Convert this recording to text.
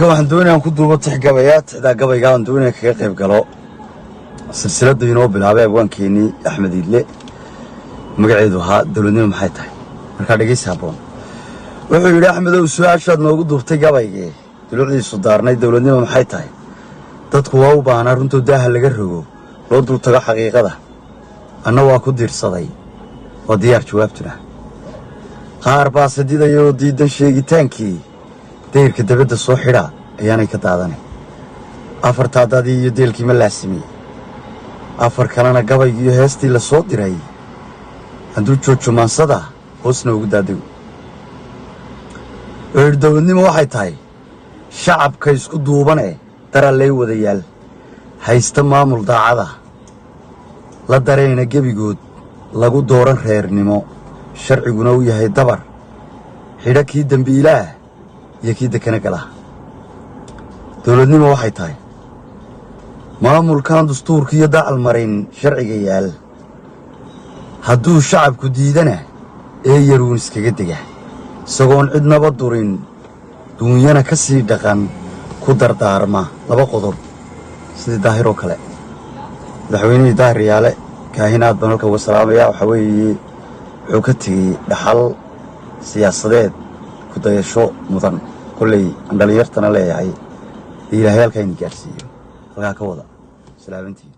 halkan waxaan doonayaa ku duubo tixgabayaad xitaa gabayga aan doonayaa kaga qayb galo silsilada inoo bilaabay abwaankeenii Axmed Idle magaceedu ahaa dawladnimo maxay tahay marka dhageysi haboon wuxuu yidhi Axmedow su'aashaad noogu duubtay gabaygii dulucdiisu daarnay dawladnimo maxay tahay dadku waa u baahnaa runtii daaha laga rogo loo dul tago xaqiiqada anna waa ku diirsaday oo diyaar jawaabtuna qaar baa sadidayo diidan sheegitaankii deyrka dabadda soo xidha ayaanay ka daadanay afartaa dadii iyo deelkii ma laasimay afar kalena gabaygii iyo heestii la soo diray hadduu joojo maansada hoosna ugu daadago dawladnimo waxay tahay shacabka isku duubane daralley wadayaal haysta maamul daacada la darayna gebigood lagu dooran reernimo sharciguna uu yahay dabar xidha kii dambiilaah iyo kii dekana gala dawladnimo waxay tahay maamulkan dastuurka iyo dacal marin sharciga yaal hadduu shacabku diidana ee yaruun iskaga dega isagoon cidnaba durin duunyana ka sii dhaqan ku dardaarma laba qodob sidii daahir oo kale madaxweynihii daahir yaale kaahinaad baan halka uga salaamaya waxa weeye wuxuu ka tegey dhaxal siyaasadeed ku dayasho mudan kolley aan dhallinyartana leeyahay ilaahay halkaa idin gaarsiiyo halkaa ka wada salaamantii